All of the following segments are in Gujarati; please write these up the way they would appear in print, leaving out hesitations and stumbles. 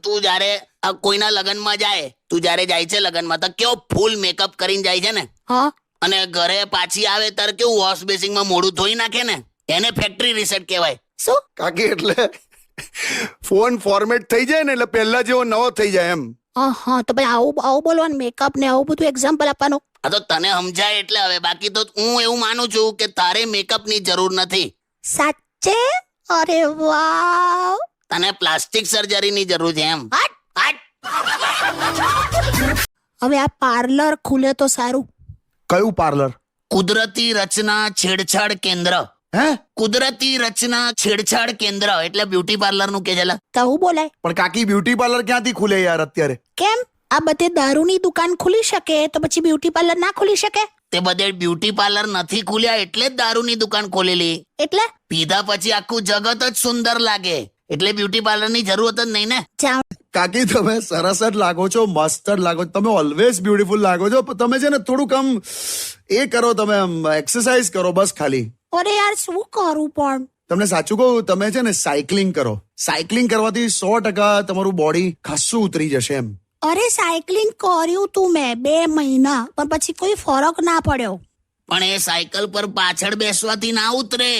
તું જયારે કોઈના લગ્નમાં જાય, તું જયારે જાય છે લગ્નમાં તો કેવો ફૂલ મેકઅપ કરીને જાય છે ને, હા અને ઘરે પાછી આવે ત્યારે કેવું વોશ બેસિંગમાં મોઢું ધોઈ નાખે ને, એને ફેક્ટરી રીસેટ કહેવાય. શું કાકી એટલે ફોન ફોર્મેટ થઈ જાય ને એટલે પહેલા જેવો નવો થઈ જાય એમ. હા તો ભાઈ આવું બોલવાનું, મેકઅપ ને આવું બધું એક્ઝામ્પલ આપવાનું. આ તો તને સમજાય એટલે હવે, બાકી તો હું એવું માનું છું કે તારે મેકઅપની જરૂર નથી. સાચે? અરે વાવ. તને પ્લાસ્ટિક સર્જરીની જરૂર છે એમ. હટ. હવે આ પાર્લર ખુલે તો સારું. કયું પાર્લર? કુદરતી રચના છેડછાડ કેન્દ્ર. હે? કુદરતી રચના છેડછાડ કેન્દ્ર એટલે બ્યુટી પાર્લર નું કે છે. તો હું બોલાય. પણ કાકી બ્યુટી પાર્લર ક્યાંથી ખુલે યાર અત્યારે? કેમ? આ બધે દારૂની દુકાન ખુલી શકે તો પછી બ્યુટી પાર્લર ના ખુલી શકે? તે બધે બ્યુટી પાર્લર નથી ખુલ્યા એટલે જ દારૂની દુકાન ખોલેલી. એટલે પીધા પછી આખું જગત જ સુંદર લાગે, એટલે બ્યુટી પાર્લર ની જરૂરત જ નહીં ને. જાઓ. કાકી તમે સરસ જ લાગો છો, મસ્ત જ લાગો છો, તમે ઓલવેઝ બ્યુટીફુલ લાગો છો. પણ તમે છે ને થોડુંક આમ એ કરો, તમે એક્સરસાઇઝ કરો બસ ખાલી. અરે યાર શું કરું પણ? તમને સાચું કહું, તમે છે ને સાયકલિંગ કરો. સાયકલિંગ કરવાથી 100% તમારું બોડી ખાસું ઉતરી જશે એમ. અરે સાયકલિંગ કર્યું તું મેં 2 મહિના, પણ પછી કોઈ ફરક ના પડ્યો. પણ એ સાયકલ પર પાછળ બેસવાથી ના ઉતરે.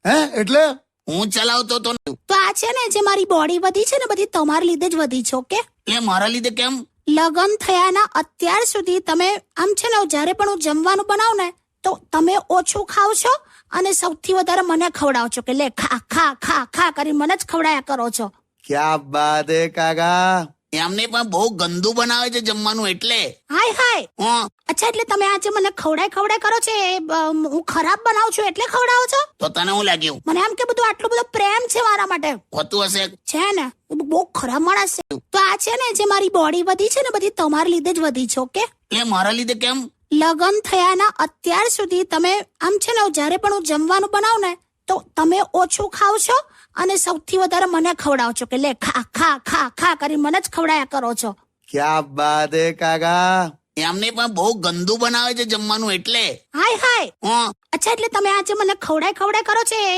હે? એટલે હું ચલાવતો તો તો આ છે ને જે મારી બોડી વધી છે ને, બધી તમારા લીધે જ વધી છે. ઓકે? એ મારા લીધે કેમ? લગ્ન થયાના અત્યાર સુધી તમે આમ છે ને, જ્યારે પણ હું જમવાનું બનાવું ને તો તમે ઓછું ખાવ છો અને સૌથી વધારે મને ખવડાવો છો કે લે ખા ખા ખા ખા કરીને મને જ ખવડાયા કરો છો. ક્યા બાત હે કાકા. એમને પણ બહુ ગંદુ બનાવે છે જમવાનું એટલે. હાય હાય. હં, અચ્છા, એટલે તમે આજે મને ખવડાય કરો છો એ હું ખરાબ બનાવું છું એટલે ખવડાવો છો? તો તને શું લાગ્યું? મને એમ કે બધું આટલો બધો પ્રેમ છે મારા માટે. હોતું હશે. છે ને, બહુ ખરાબ માણસ છે. તો આ છે ને જે મારી બોડી વધી છે ને, બધી તમારા લીધે જ વધી છે. ઓકે? એ મારા લીધે કેમ? લગ્ન થયાના અત્યાર સુધી તમે આમ છે ને, જ્યારે પણ હું જમવાનું બનાવું ને તો તમે ઓછું ખાવ છો અને સૌથી વધારે મને ખવડાવો છો કે લે ખા ખા ખા ખા કરીને મને જ ખવડાયા કરો છો. ક્યા બાત હે કાકા. એમને પણ બહુ ગંદુ બનાવે છે જમવાનું એટલે. હાય હાય. હં, અચ્છા, એટલે તમે આજે મને ખવડાય કરો છો એ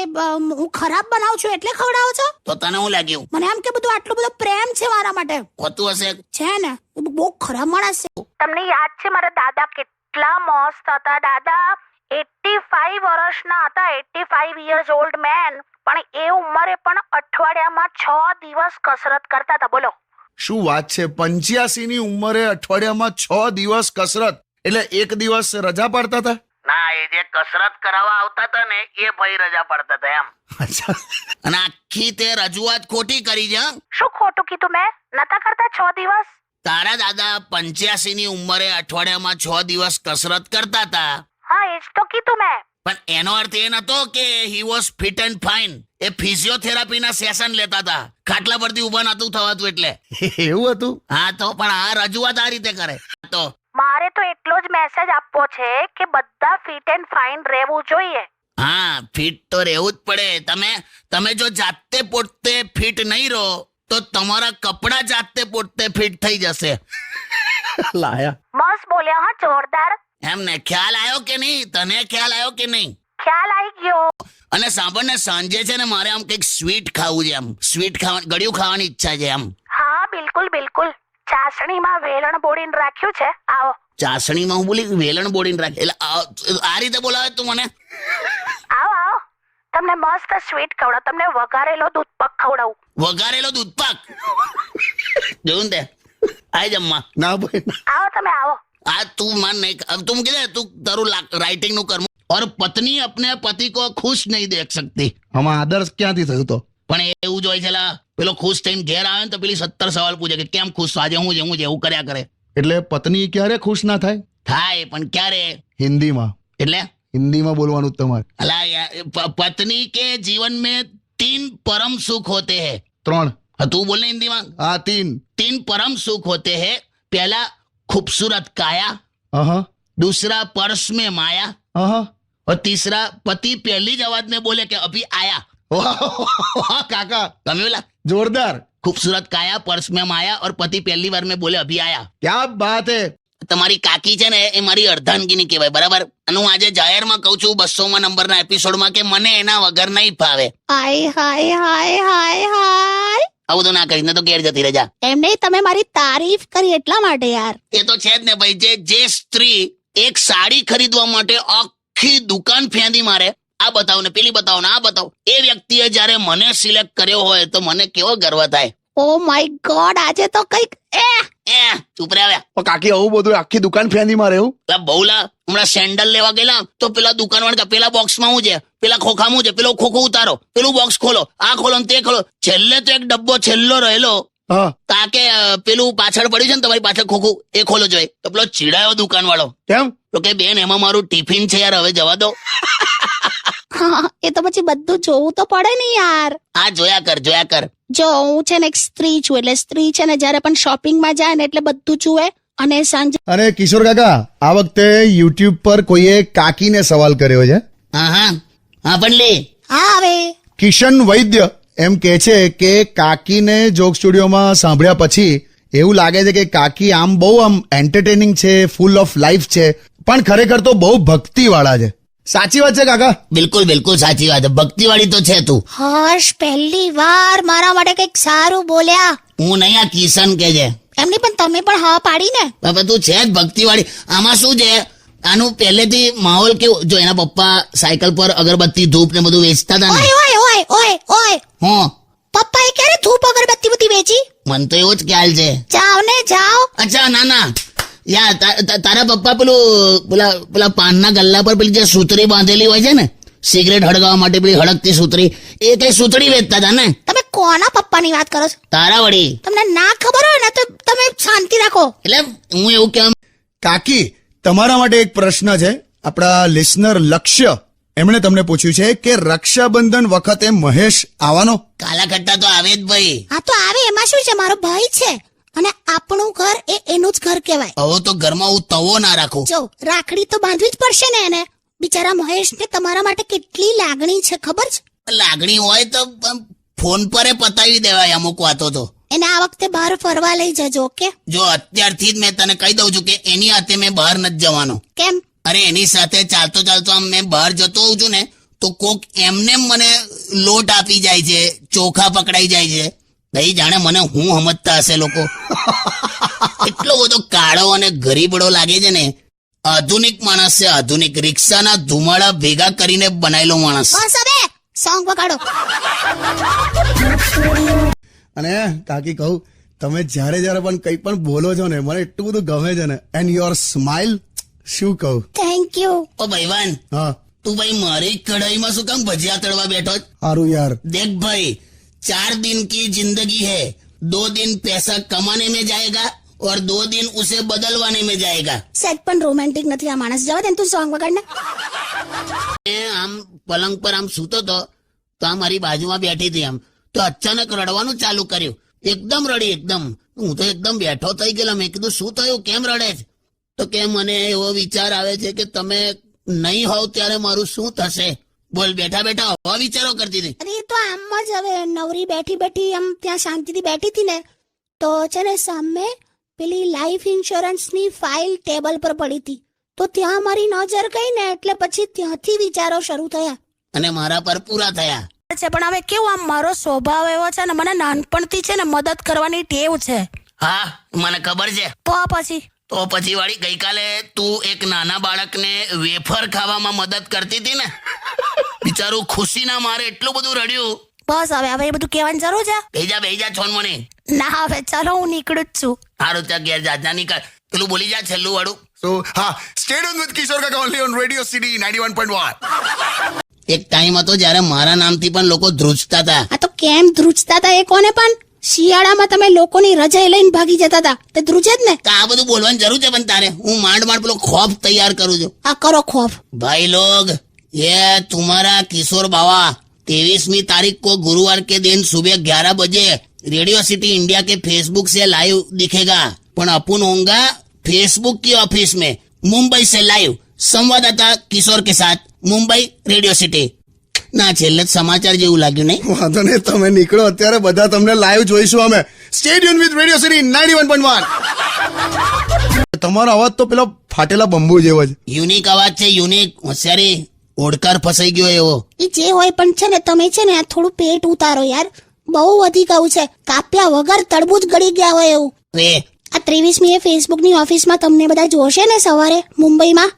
હું ખરાબ બનાવું છું એટલે ખવડાવો છો? તો તને શું લાગ્યું? મને એમ કે બધું આટલો બધો પ્રેમ છે મારા માટે. હોતું હશે. છે ને, બહુ ખરાબ માણસ છે. તમને યાદ છે મારા દાદા કેટલા મસ્ત હતા? દાદા 85 વર્ષના હતા, 85 years old man. પણ એ ઉંમરે પણ અઠવાડિયામાં 6 દિવસ કસરત કરતા હતા. બોલો. શું વાત છે! 85 ની ઉંમરે અઠવાડિયામાં 6 દિવસ કસરત, એટલે એક દિવસ રજા પાડતા હતા? ના, એ જે કસરત કરાવવા આવતા હતા ને એ ભાઈ રજા પડતા હતા એમ. અચ્છા. અને આખી તે રજૂઆત ખોટી કરી છે. હં? શું ખોટું કીધું મેં? નતા કરતા 6 દિવસ? તારા દાદા 85 ની ઉંમરે અઠવાડિયામાં 6 દિવસ કસરત કરતા હતા. હા, એ જ તો કીધું મેં. પણ એનો અર્થ એ નતો કે he was fit and fine. એ ફિઝિયોથેરાપીના સેશન લેતા હતા, ખાટલા પરથી ઊભા નતું થવાતું એટલે. એવું હતું? હા તો પણ આ રજૂઆત આ રીતે કરે તો. મારે તો એટલો જ મેસેજ આપવો છે કે બધા ફિટ એન્ડ ફાઇન રહેવું જોઈએ. હા, ફિટ તો રહેવું જ પડે. તમે જો જાતે પોતે ફિટ નહીં રહો તો તમારા કપડાં જાતે પોતે ફિટ થઈ જશે. લાયા. મસ્ત બોલ્યા હા, જોરદાર. એમને ખ્યાલ આવ્યો કે નહીં? તને ખ્યાલ આવ્યો કે નહીં? ખ્યાલ આવી ગયો. અને સાંભળ ને, સાંજે છે ને મારે આમ કંઈક સ્વીટ ખાવું છે. આમ સ્વીટ ગળ્યું ખાવાની ઈચ્છા છે આમ. હા બિલકુલ બિલકુલ. ચાસણીમાં વેલણ બોળીને રાખ્યું છે, આવો. ચાસણીમાં હું બોલી વેલણ બોડીને રાખે એટલે આ રીતે બોલાવે તું મને? આવો આવો, તમને મસ્ત સ્વીટ ખવડાવ. તમને વઘારેલો દૂધપાક ખવડાવું. વઘારેલો દૂધપાક? જોયું ને તે? આય જમવા. ના ભાઈ ના. આવો તમે આવો. આ તું માન નહીં, તું કીધે તું તારું રાઇટિંગ નું કર્મ. और पत्नी अपने पति को खुश नहीं देख सकती. આમાં આદર્શ ક્યાંથી થયું તો? પણ એવું જ હોય છે લા. પેલો ખુશ થઈને ઘેર આવે ને તો પેલી 17 સવાલ પૂછે કે કેમ ખુશ છો આજે, હું છે એવું કર્યા કરે. એટલે પત્ની ક્યારે ખુશ ના થાય? થાય પણ ક્યારે? હિન્દીમાં. એટલે હિન્દીમાં બોલવાનું જ તમારે. અલા पत्नी के जीवन में 3 परम सुख होते हैं. 3. તું બોલ ને હિન્દીમાં. હા 3. 3 परम सुख होते हैं. पहला खूबसूरत काया, હા दूसरा पर्स में माया, હા. और तीसरा पति पहली જ आवाज में बोले कि अभी आया. વાહ કાકા, તમે બોલા જોરદાર. खूबसूरत काया, पर्स में माया और पति पहली बार में बोले अभी आया. ક્યા બાત હે. તમારી કાકી છે ને એ મારી અર્ધાંગીની કહેવાય, બરાબર? અને હું આજે જાહેરમાં કહું છું 200મા નંબરના એપિસોડમાં કે મને એના વગર નહીં ફાવે. હાય હાય હાય હાય હાય. આવું બધું ના કરીને તો ઘેર જતી રહેજા. એમ નહીં, તમે મારી તારીફ કરી એટલા માટે યાર. એ તો છે જ ને ભાઈ. જે સ્ત્રી એક સાડી ખરીદવા માટે આખી દુકાન ફેંદી મારે, આ બતાવો ને પેલી બતાવો ને આ બતાવો, એ વ્યક્તિએ જયારે મને સિલેક્ટ કર્યો હોય તો મને કેવો ગર્વ થાય. ઓ માય ગોડ, આજે તો કઈક ચૂપ રહ્યા. પણ કાકી આવું બધું આખી દુકાન ફેંદી મારે એવું? પેલા બહુલા હમણાં સેન્ડલ લેવા ગયેલા તો પેલા દુકાનવાળા પેલા બોક્સમાં હું છે, પેલા ખોખામાં છે, પેલો ખોખો ઉતારો, પેલું બોક્સ ખોલો, આ ખોલો ને તે ખોલો. છેલ્લે તો એક ડબ્બો છેલ્લો રહેલો હા. તાકે પેલું પાછળ પડ્યું છે ને તમારી પાછળ ખોખું, એ ખોલો જોઈએ. તો પેલો ચીડાયો દુકાન વાળો. કેમ? તો કે બેન એમાં મારું ટિફિન છે યાર, હવે જવા દો. હા, એ તો પછી બધું જોવું તો પડે ને યાર. આ જોયા કર. જો હું છે ને એક સ્ત્રી છું, એટલે સ્ત્રી છે ને જયારે પણ શોપિંગમાં જાય ને એટલે બધું જુએ. અને સાંજે અને કિશોર કાકા, આ વખતે યુટ્યુબ પર કોઈએ કાકીને સવાલ કર્યો છે. હા પણ લે. હા હવે કિશન વૈદ્ય એમ કે છે કે કાકીને જોક સ્ટુડિયોમાં સાંભળ્યા પછી એવું લાગે છે કે કાકી આમ બહુ એન્ટરટેનિંગ છે, ફૂલ ઓફ લાઈફ છે, પણ ખરેખર તો બહુ ભક્તિવાળા છે. સાચી વાત છે કાકા? બિલકુલ સાચી વાત. ભક્તિવાળી તો છે તું. હર્ષ પહેલી વાર મારા માટે કઈક સારું બોલ્યા. હું નહીં, આ કિશન કે છે. એમની પણ તમે પણ હા પાડી ને. બાપા તું છે જ ભક્તિવાળી. આમાં શું છે, આનું પહેલેથી માહોલ કેવું, જો એના પપ્પા સાયકલ પર અગરબત્તી ધૂપ ને બધું વેચતા હતા ને. ઓય હું પપ્પાએ ક્યારે ધૂપ અગરબત્તી બધી વેચી? મને તો એવો જ ખ્યાલ છે. જાઓ ને જાઓ. અચ્છા ના યાર, તારા પપ્પા પેલા પાનના ગલ્લા પર પેલી જે સૂતરી બાંધેલી હોય છે ને સિગરેટ હળગાવવા માટે, પેલી હળગતી સૂતરી, એ કઈ સૂતરી વેચતા હતા ને. તમે કોના પપ્પાની વાત કરો છો? તારા વળી. તમને ના ખબર હોય ને તો તમે શાંતિ રાખો. એટલે હું એવું કેમ. કાકી, તમારા માટે એક પ્રશ્ન છે. આપણા લિસનર લક્ષ્ય એમણે તમને પૂછ્યું છે કે રક્ષાબંધન વખતે મહેશ આવવાનો? કાલા ખટ્ટા તો આવે જ ભાઈ. હા તો આવે, એમાં શું છે, મારો ભાઈ છે અને આપણું ઘર એ એનું જ ઘર કહેવાય. હવે તો ઘરમાં હું તવો ના રાખું. જો રાખડી તો બાંધવી જ પડશે ને એને. બિચારા મહેશને તમારા માટે કેટલી લાગણી છે ખબર છે? લાગણી હોય તો ફોન પર પતાવી દેવાય અમુક વાતો તો. એને આ વખતે બહાર ફરવા લઈ જજો. ઓકે? જો અત્યારથી જ મેં તને કહી દઉં છું કે એની હાથે મેં બહાર નથી જવાનો. કેમ? અરે એની સાથે ચાલતો આમ મેં બહાર જતો હોઉં છું ને તો કોક એમને મને લોટ આપી જાય છે, ચોખા પકડાઈ જાય છે. નહીં જાણે મને હું સમજતા હશે લોકો. એટલો બધો કાળો અને ગરીબડો લાગે છે ને. આધુનિક માણસ છે, આધુનિક. રિક્ષાના ધુમાડા ભેગા કરીને બનાયેલો માણસ. બસ હવે સોંગ વગાડો. અને કાકી કહું, તમે જ્યારે પણ કંઈ પણ બોલો છો ને મને એટલું બધું ગમે છે ને. એન્ડ યોર સ્માઇલ, શું કહું. Thank you. ઓ ભાઈવાન, હા તું ભાઈ મારી કઢાઈમાં શું કામ ભજીયા તળવા બેઠો? સારું યાર. देख भाई, 4 दिन की जिंदगी है, 2 दिन पैसा कमाने में जाएगा और 2 दिन उसे बदलवाने में जाएगा. સેટ પણ રોમેન્ટિક નથી આ માણસ. જવા દે તું સોંગ વગાડ ને. આમ પલંગ પર આમ સૂતો તો આ મારી બાજુમાં બેઠી હતી. આમ તો અચાનક રડવાનું ચાલુ કર્યું. એકદમ રડી, એકદમ. હું તો એકદમ બેઠો થઈ ગયેલો. મેં કીધું શું થયું, કેમ રડે છે? તો કે મને એવો વિચાર આવે છે કે તમે નહીં હોવ ત્યારે મારું શું થશે. બોલ, બેઠા હવા વિચારો કરતી હતી. અરે એ તો આમ જ હવે નવરી બેઠી આમ ત્યાં શાંતિથી બેઠી હતી ને તો છે ને સામે પેલી લાઈફ ઇન્સ્યોરન્સની ફાઇલ ટેબલ પર પડી હતી. તો ત્યાં મારી નજર ગઈ ને એટલે પછી ત્યાંથી વિચારો શરૂ થયા અને મારા પર પૂરા થયા છે. પણ હવે કેવું, આમ મારો સ્વભાવ એવો છે ને, મને નાનપણથી છે ને મદદ કરવાની ટેવ છે. હા મને ખબર છે. તો પછી વાળી ગઈકાલે તું એક નાના બાળકને વેફર ખાવામાં મદદ કરતી હતી ને. બિચારું ખુશીના મારે એટલું બધું રડ્યું. બસ હવે એ બધું કહેવાની જરૂર છે? બેહી જા છોન મને. ના હવે ચાલો હું નીકળું જ છું. હારું ત્યાં ઘેર જાત ના નીકળ. પેલું બોલી જા છેલ્લું વાળું. So, stay tuned with Kishore Kaka only on Radio City 91.1. એક ટાઈમ હતો જ્યારે મારા નામથી પણ લોકો ધ્રુજતા હતા. આ તો કેમ ધ્રુજતા હતા એ કોને? પણ શિયાળામાં તમે લોકોની રજા લઈને ભાગી જતા હતા તે ધ્રુજે જ ને. આ બધું બોલવાની જરૂર છે પણ તારે? હું માંડ પેલો ખોફ તૈયાર કરું છું. આ કરો ખોફ. भाई लोग, ये तुम्हारा किशोर बाबा 23वीं तारीख को गुरुवार के दिन सुबह 11 बजे रेडियो सिटी इंडिया के फेसबुक से लाइव दिखेगा. पण अपन होगा फेसबुक की ऑफिस में मुंबई से लाइव संवाददाता किशोर के साथ मुंबई रेडियो सिटी. ના છેલ્લે સમાચાર જેવું લાગ્યું નહીં? વાંધો નહીં, તમે નીકળો અત્યારે બધા તમને લાઈવ જોઈશું અમે. Stay tune with radio city 91.1. તમારો અવાજ તો પેલો ફાટેલા બંબુ જેવો છે. યુનિક અવાજ છે, યુનિક. હોશિયારી ઓડકાર ફસાઈ ગયો એવો. એ જે હોય પણ છે ને તમે છે ને થોડું પેટ ઉતારો યાર. બહુ વધી ગયું છે, કાપ્યા વગર તડબૂચ ગળી ગયા હોય એવું. રે આ 23મીએ ફેસબુકની ઓફિસમાં તમને બધા જોશે ને સવારે મુંબઈમાં,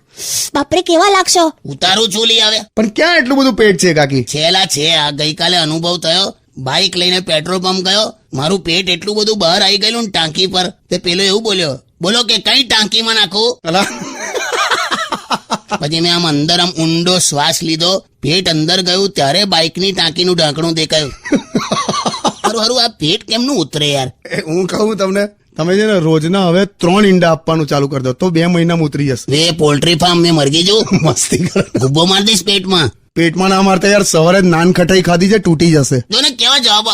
બાપરે કેવા લાગશો. ઉતારું છું લી આવે. પણ ક્યાં એટલું બધું પેટ છે કાકી? છેલા છે, આ ગઈકાલે અનુભવ થયો. બાઇક લઈને પેટ્રોલ પંપ ગયો, મારું પેટ એટલું બધું બહાર આવી ગયેલું ને ટાંકી પર, તે પેલો એવું બોલો કે કઈ ટાંકીમાં નાખું. અલા પછી મેં આમ અંદર આમ ઊંડો શ્વાસ લીધો, પેટ અંદર ગયું ત્યારે બાઇકની ટાંકીનું ઢાંકણું દેખાયું. હારું આ પેટ કેમનું ઉતરે યાર. હું કહું તમને, તમે છે ને રોજના હવે 3 ઈંડા આપવાનું ચાલુ કરી દો તો 2 મહિનામાં ઉતરી જશે. વે પોલ્ટ્રી ફાર્મ મેં મરગી જવું. મસ્તી કરે. ગુબ્બો માર દઈશ પેટમાં. પેટમાં ના મારતા યાર, સવારે જ નાન ખટાઈ ખાધી છે, તૂટી જશે. જો ને કેવા જવાબો.